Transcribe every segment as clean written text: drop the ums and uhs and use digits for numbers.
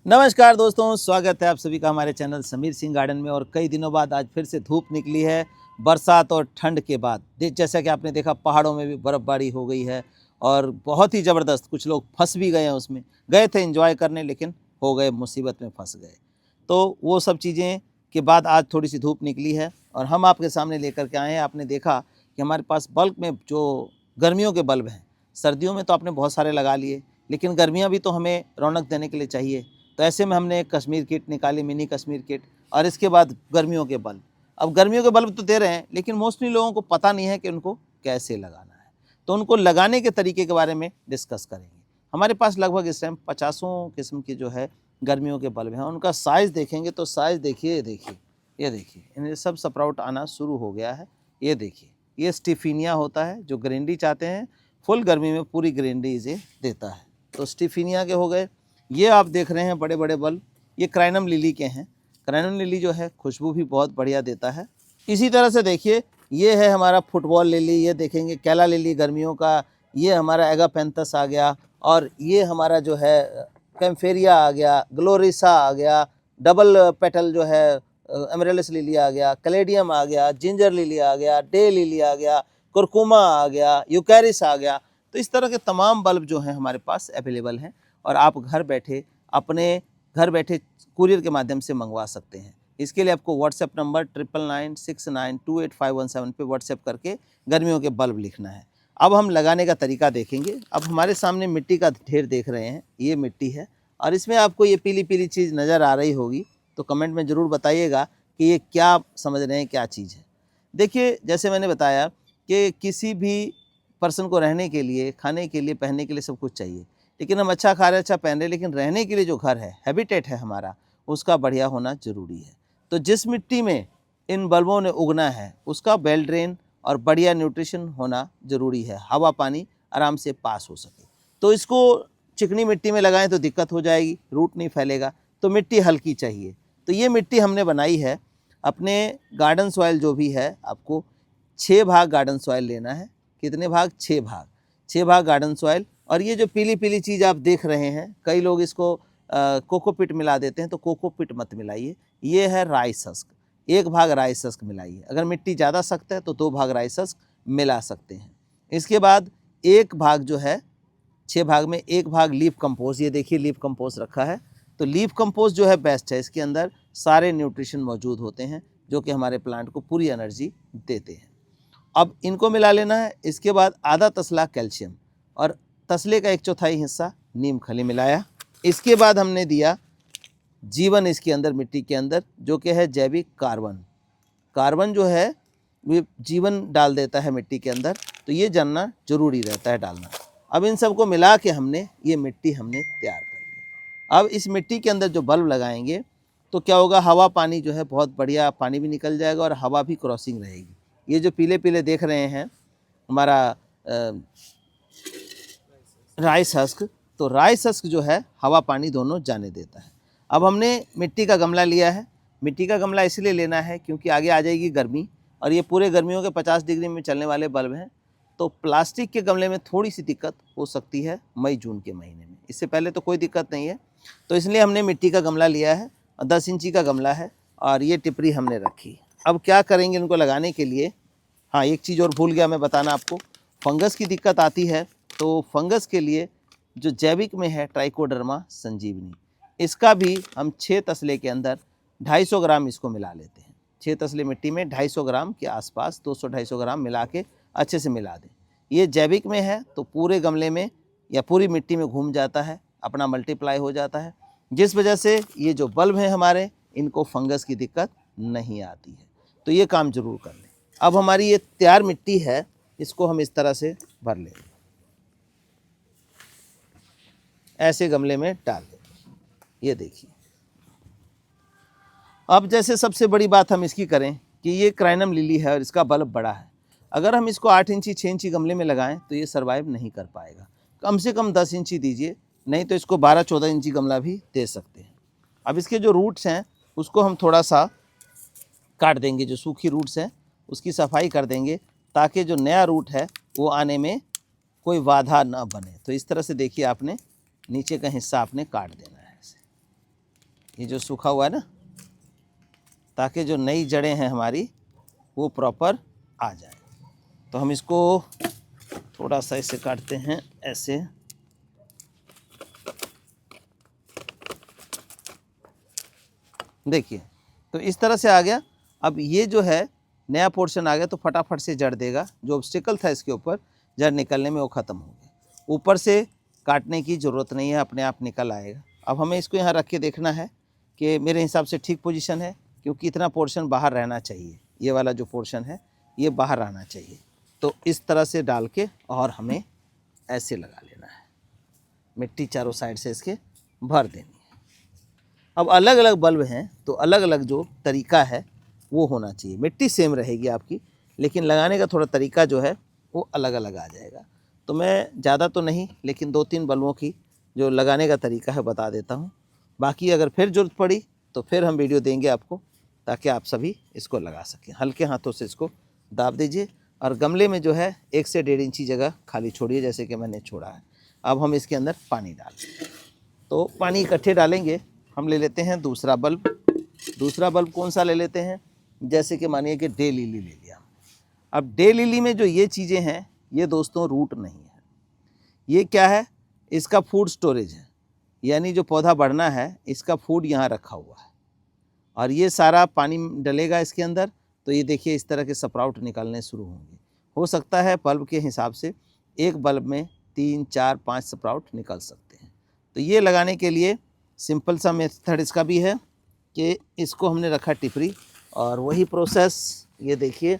नमस्कार दोस्तों, स्वागत है आप सभी का हमारे चैनल समीर सिंह गार्डन में। और कई दिनों बाद आज फिर से धूप निकली है, बरसात और ठंड के बाद। जैसा कि आपने देखा, पहाड़ों में भी बर्फ़बारी हो गई है और बहुत ही ज़बरदस्त। कुछ लोग फंस भी गए हैं उसमें, गए थे एंजॉय करने लेकिन हो गए मुसीबत में फंस गए। तो वो सब चीज़ें के बाद आज थोड़ी सी धूप निकली है और हम आपके सामने लेकर के आए हैं। आपने देखा कि हमारे पास बल्क में जो गर्मियों के बल्ब हैं, सर्दियों में तो आपने बहुत सारे लगा लिए, लेकिन गर्मियाँ भी तो हमें रौनक देने के लिए चाहिए। तो ऐसे में हमने एक कश्मीर किट निकाली, मिनी कश्मीर किट, और इसके बाद गर्मियों के बल्ब। अब गर्मियों के बल्ब तो दे रहे हैं, लेकिन मोस्टली लोगों को पता नहीं है कि उनको कैसे लगाना है। तो उनको लगाने के तरीके के बारे में डिस्कस करेंगे। हमारे पास लगभग इस टाइम 50 किस्म की जो है गर्मियों के बल्ब हैं। उनका साइज़ देखेंगे तो साइज़ देखिए, ये देखिए, इन्हें सब स्प्राउट आना शुरू हो गया है। ये देखिए, ये स्टिफिनिया होता है। जो ग्रीनरी चाहते हैं, फुल गर्मी में पूरी ग्रीनरी इसे देता है। तो स्टिफिनिया के हो गए। ये आप देख रहे हैं बड़े बड़े बल्ब, ये क्राइनम लिली के हैं। क्राइनम लिली जो है खुशबू भी बहुत बढ़िया देता है। इसी तरह से देखिए, ये है हमारा फुटबॉल लिली, ये देखेंगे कैला लिली गर्मियों का। ये हमारा एगापेंथस आ गया, और ये हमारा जो है कैम्फेरिया आ गया, ग्लोरिसा आ गया, डबल पेटल जो है एमरेलिस लिली आ गया, कैलेडियम आ गया, जिंजर लिली आ गया, डे लिली आ गया, कुरकुमा आ गया, यूकैरिस आ गया। तो इस तरह के तमाम बल्ब जो हैं हमारे पास अवेलेबल हैं, और आप घर बैठे कुरियर के माध्यम से मंगवा सकते हैं। इसके लिए आपको व्हाट्सएप नंबर 9996928517 पे व्हाट्सएप करके गर्मियों के बल्ब लिखना है। अब हम लगाने का तरीका देखेंगे। अब हमारे सामने मिट्टी का ढेर देख रहे हैं, ये मिट्टी है, और इसमें आपको ये पीली पीली चीज़ नज़र आ रही होगी, तो कमेंट में ज़रूर बताइएगा कि ये क्या समझ रहे हैं, क्या चीज़ है। देखिए, जैसे मैंने बताया कि किसी भी पर्सन को रहने के लिए, खाने के लिए, पहनने के लिए सब कुछ चाहिए, लेकिन हम अच्छा खा रहे, अच्छा पहन रहे, लेकिन रहने के लिए जो घर है, हैबिटेट है हमारा, उसका बढ़िया होना ज़रूरी है। तो जिस मिट्टी में इन बल्बों ने उगना है, उसका वेल ड्रेन और बढ़िया न्यूट्रिशन होना ज़रूरी है, हवा पानी आराम से पास हो सके। तो इसको चिकनी मिट्टी में लगाएं तो दिक्कत हो जाएगी, रूट नहीं फैलेगा। तो मिट्टी हल्की चाहिए। तो ये मिट्टी हमने बनाई है अपने गार्डन सॉइल जो भी है, आपको 6 भाग गार्डन सॉइल लेना है। कितने भाग? 6 भाग। 6 भाग गार्डन सॉइल। और ये जो पीली पीली चीज़ आप देख रहे हैं, कई लोग इसको कोकोपिट मिला देते हैं, तो कोकोपिट मत मिलाइए। ये है राइस हस्क, 1 भाग राइस हस्क मिलाइए। अगर मिट्टी ज़्यादा सख्त है तो 2 भाग राइस हस्क मिला सकते हैं। इसके बाद 1 भाग जो है, 6 भाग में 1 भाग लीफ कंपोस्ट। ये देखिए, लीफ कंपोस्ट रखा है। तो लीफ कंपोस्ट जो है बेस्ट है, इसके अंदर सारे न्यूट्रिशन मौजूद होते हैं जो कि हमारे प्लांट को पूरी एनर्जी देते हैं। अब इनको मिला लेना है। इसके बाद आधा तसला कैल्शियम और तसले का 1/4 हिस्सा नीम खली मिलाया। इसके बाद हमने दिया जीवन इसके अंदर, मिट्टी के अंदर, जो कि है जैविक कार्बन। कार्बन जो है वो जीवन डाल देता है मिट्टी के अंदर, तो ये जानना जरूरी रहता है, डालना। अब इन सबको मिला के हमने ये मिट्टी तैयार कर ली। अब इस मिट्टी के अंदर जो बल्ब लगाएंगे तो क्या होगा, हवा पानी जो है बहुत बढ़िया, पानी भी निकल जाएगा और हवा भी क्रॉसिंग रहेगी। ये जो पीले पीले देख रहे हैं हमारा राइस हस्क, तो राइस हस्क जो है हवा पानी दोनों जाने देता है। अब हमने मिट्टी का गमला लिया है। मिट्टी का गमला इसलिए लेना है क्योंकि आगे आ जाएगी गर्मी, और ये पूरे गर्मियों के 50 डिग्री में चलने वाले बल्ब हैं। तो प्लास्टिक के गमले में थोड़ी सी दिक्कत हो सकती है मई जून के महीने में, इससे पहले तो कोई दिक्कत नहीं है। तो इसलिए हमने मिट्टी का गमला लिया है, 10 इंची का गमला है, और ये टिपरी हमने रखी। अब क्या करेंगे इनको लगाने के लिए? हाँ, एक चीज़ और भूल गया मैं बताना आपको, फंगस की दिक्कत आती है। तो फंगस के लिए जो जैविक में है ट्राइकोडर्मा संजीवनी, इसका भी हम 6 तसले के अंदर 250 ग्राम इसको मिला लेते हैं। 6 तसले मिट्टी में 250 ग्राम के आसपास, 200-250 ग्राम मिला के अच्छे से मिला दें। ये जैविक में है तो पूरे गमले में या पूरी मिट्टी में घूम जाता है, अपना मल्टीप्लाई हो जाता है, जिस वजह से ये जो बल्ब हैं हमारे, इनको फंगस की दिक्कत नहीं आती है। तो ये काम जरूर कर लें। अब हमारी ये तैयार मिट्टी है, इसको हम इस तरह से भर लें, ऐसे गमले में डाल दें। ये देखिए। अब जैसे सबसे बड़ी बात हम इसकी करें कि ये क्राइनम लिली है और इसका बल्ब बड़ा है। अगर हम इसको 8 इंची 6 इंची गमले में लगाएं तो ये सर्वाइव नहीं कर पाएगा। कम से कम 10 इंची दीजिए, नहीं तो इसको 12-14 इंची गमला भी दे सकते हैं। अब इसके जो रूट्स हैं उसको हम थोड़ा सा काट देंगे, जो सूखी रूट्स हैं उसकी सफाई कर देंगे, ताकि जो नया रूट है वो आने में कोई बाधा ना बने। तो इस तरह से देखिए, आपने नीचे का हिस्सा आपने काट देना है ऐसे। ये जो सूखा हुआ है ना, ताकि जो नई जड़ें हैं हमारी वो प्रॉपर आ जाए। तो हम इसको थोड़ा सा इसे काटते हैं ऐसे। देखिए, तो इस तरह से आ गया। अब ये जो है नया पोर्शन आ गया, तो फटाफट से जड़ देगा। जो ऑब्स्टिकल था इसके ऊपर जड़ निकलने में, वो ख़त्म हो गया। ऊपर से काटने की ज़रूरत नहीं है, अपने आप निकल आएगा। अब हमें इसको यहाँ रख के देखना है कि मेरे हिसाब से ठीक पोजीशन है, क्योंकि इतना पोर्शन बाहर रहना चाहिए। ये वाला जो पोर्शन है ये बाहर आना चाहिए। तो इस तरह से डाल के और हमें ऐसे लगा लेना है। मिट्टी चारों साइड से इसके भर देनी है। अब अलग अलग बल्ब हैं, तो अलग अलग जो तरीका है वो होना चाहिए। मिट्टी सेम रहेगी आपकी, लेकिन लगाने का थोड़ा तरीका जो है वो अलग अलग आ जाएगा। तो मैं ज़्यादा तो नहीं, लेकिन 2-3 बल्बों की जो लगाने का तरीका है बता देता हूँ। बाकी अगर फिर ज़रूरत पड़ी तो फिर हम वीडियो देंगे आपको, ताकि आप सभी इसको लगा सकें। हल्के हाथों से इसको दाब दीजिए, और गमले में जो है 1 से 1.5 इंची जगह खाली छोड़िए, जैसे कि मैंने छोड़ा है। अब हम इसके अंदर पानी डालें, तो पानी इकट्ठे डालेंगे। हम ले लेते हैं दूसरा बल्ब। दूसरा बल्ब कौन सा ले लेते हैं, जैसे कि मानिए कि डे लिली ले लिया। अब डे लिली में जो ये चीज़ें हैं, ये दोस्तों रूट नहीं है। ये क्या है, इसका फूड स्टोरेज है, यानी जो पौधा बढ़ना है इसका फूड यहाँ रखा हुआ है। और ये सारा पानी डलेगा इसके अंदर, तो ये देखिए इस तरह के स्प्राउट निकलने शुरू होंगे। हो सकता है बल्ब के हिसाब से एक बल्ब में 3, 4, 5 स्प्राउट निकल सकते हैं। तो ये लगाने के लिए सिंपल सा मेथड इसका भी है कि इसको हमने रखा टिपरी, और वही प्रोसेस, ये देखिए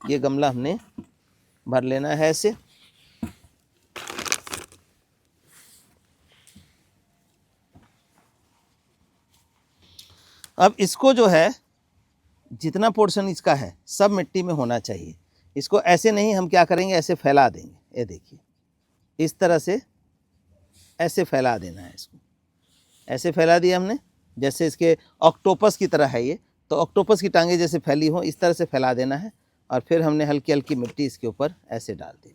ये गमला हमने भर लेना है ऐसे। अब इसको जो है जितना पोर्शन इसका है सब मिट्टी में होना चाहिए। इसको ऐसे नहीं, हम क्या करेंगे ऐसे फैला देंगे। ये देखिए इस तरह से ऐसे फैला देना है इसको। ऐसे फैला दिया हमने, जैसे इसके ऑक्टोपस की तरह है ये, तो ऑक्टोपस की टांगें जैसे फैली हो इस तरह से फैला देना है। और फिर हमने हल्की हल्की मिट्टी इसके ऊपर ऐसे डाल दी,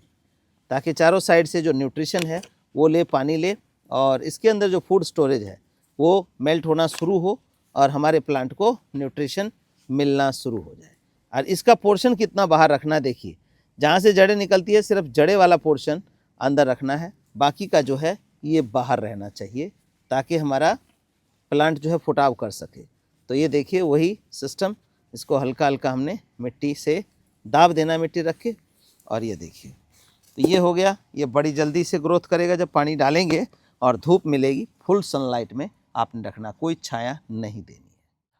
ताकि चारों साइड से जो न्यूट्रिशन है वो ले, पानी ले, और इसके अंदर जो फूड स्टोरेज है वो मेल्ट होना शुरू हो, और हमारे प्लांट को न्यूट्रिशन मिलना शुरू हो जाए। और इसका पोर्शन कितना बाहर रखना, देखिए जहाँ से जड़ें निकलती है सिर्फ जड़े वाला पोर्शन अंदर रखना है, बाकी का जो है ये बाहर रहना चाहिए, ताकि हमारा प्लांट जो है फुटाव कर सके। तो ये देखिए वही सिस्टम, इसको हल्का हल्का हमने मिट्टी से दाब देना, मिट्टी रख के। और ये देखिए, तो ये हो गया। ये बड़ी जल्दी से ग्रोथ करेगा जब पानी डालेंगे, और धूप मिलेगी। फुल सनलाइट में आपने रखना, कोई छाया नहीं देनी है।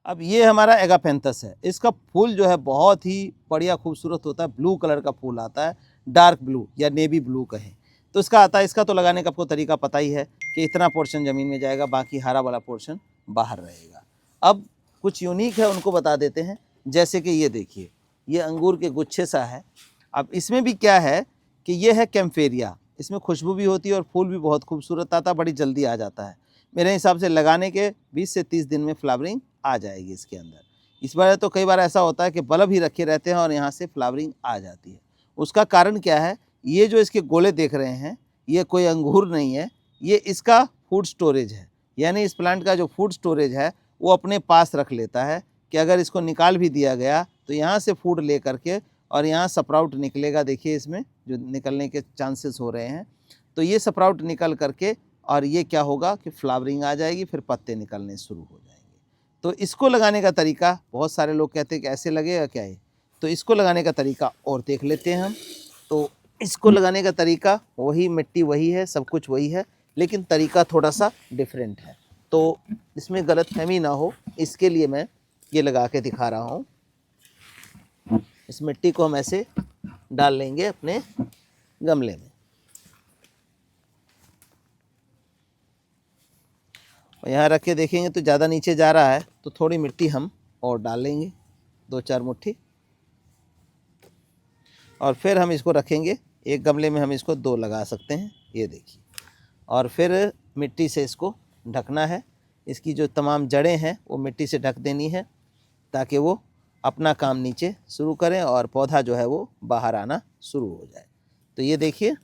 अब ये हमारा एगापेंथस है। इसका फूल जो है बहुत ही बढ़िया खूबसूरत होता है। ब्लू कलर का फूल आता है, डार्क ब्लू या नेवी ब्लू कहें तो इसका आता है। इसका तो लगाने का आपको तरीका पता ही है कि इतना पोर्शन ज़मीन में जाएगा, बाकी हरा वाला पोर्शन बाहर रहेगा। अब कुछ यूनिक है उनको बता देते हैं। जैसे कि ये देखिए, ये अंगूर के गुच्छे सा है। अब इसमें भी क्या है कि ये है कैम्फेरिया। इसमें खुशबू भी होती है और फूल भी बहुत खूबसूरत आता है, बड़ी जल्दी आ जाता है। मेरे हिसाब से लगाने के 20 से 30 दिन में फ्लावरिंग आ जाएगी इसके अंदर। इस बार तो कई बार ऐसा होता है कि बल्ब ही रखे रहते हैं और यहाँ से फ्लावरिंग आ जाती है। उसका कारण क्या है, ये जो इसके गोले देख रहे हैं ये कोई अंगूर नहीं है, ये इसका फूड स्टोरेज है। यानी इस प्लांट का जो फूड स्टोरेज है वो अपने पास रख लेता है कि अगर इसको निकाल भी दिया गया तो यहाँ से फूड ले करके और यहाँ स्प्राउट निकलेगा। देखिए इसमें जो निकलने के चांसेस हो रहे हैं, तो ये स्प्राउट निकल करके और ये क्या होगा कि फ्लावरिंग आ जाएगी, फिर पत्ते निकलने शुरू हो जाएंगे। तो इसको लगाने का तरीका, बहुत सारे लोग कहते हैं कि ऐसे लगेगा क्या है, तो इसको लगाने का तरीका और देख लेते हैं हम। तो इसको लगाने का तरीका वही, मिट्टी वही है, सब कुछ वही है, लेकिन तरीका थोड़ा सा डिफरेंट है। तो इसमें गलतफहमी ना हो, इसके लिए मैं ये लगा के दिखा रहा हूँ। इस मिट्टी को हम ऐसे डाल लेंगे अपने गमले में, और यहाँ रख के देखेंगे तो ज़्यादा नीचे जा रहा है, तो थोड़ी मिट्टी हम और डाल लेंगे, 2-4 मुट्ठी, और फिर हम इसको रखेंगे। एक गमले में हम इसको 2 लगा सकते हैं, ये देखिए। और फिर मिट्टी से इसको ढकना है। इसकी जो तमाम जड़ें हैं वो मिट्टी से ढक देनी है, ताकि वो अपना काम नीचे शुरू करें और पौधा जो है वो बाहर आना शुरू हो जाए। तो ये देखिए,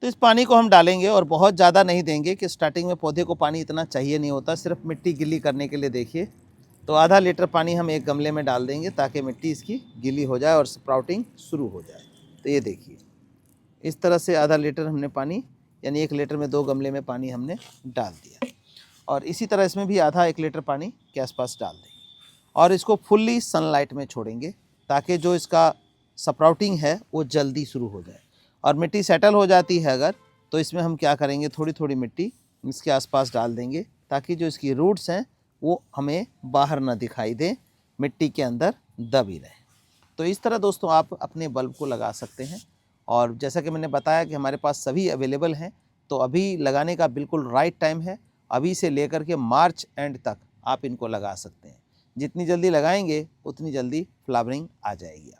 तो इस पानी को हम डालेंगे और बहुत ज़्यादा नहीं देंगे कि स्टार्टिंग में पौधे को पानी इतना चाहिए नहीं होता, सिर्फ मिट्टी गिली करने के लिए। देखिए, तो आधा लीटर पानी हम एक गमले में डाल देंगे ताकि मिट्टी इसकी गीली हो जाए और स्प्राउटिंग शुरू हो जाए। तो ये देखिए, इस तरह से आधा लीटर हमने पानी, यानी 1 लीटर में 2 गमले में पानी हमने डाल दिया। और इसी तरह इसमें भी आधा 1 लीटर पानी के आसपास डाल देंगे और इसको फुल्ली सनलाइट में छोड़ेंगे ताकि जो इसका स्प्राउटिंग है वो जल्दी शुरू हो जाए। और मिट्टी सेटल हो जाती है अगर, तो इसमें हम क्या करेंगे, थोड़ी थोड़ी मिट्टी इसके आसपास डाल देंगे ताकि जो इसकी रूट्स हैं वो हमें बाहर ना दिखाई दें, मिट्टी के अंदर दब ही रहे। तो इस तरह दोस्तों आप अपने बल्ब को लगा सकते हैं। और जैसा कि मैंने बताया कि हमारे पास सभी अवेलेबल हैं, तो अभी लगाने का बिल्कुल राइट टाइम है। अभी से लेकर के मार्च एंड तक आप इनको लगा सकते हैं। जितनी जल्दी लगाएंगे उतनी जल्दी फ्लावरिंग आ जाएगी।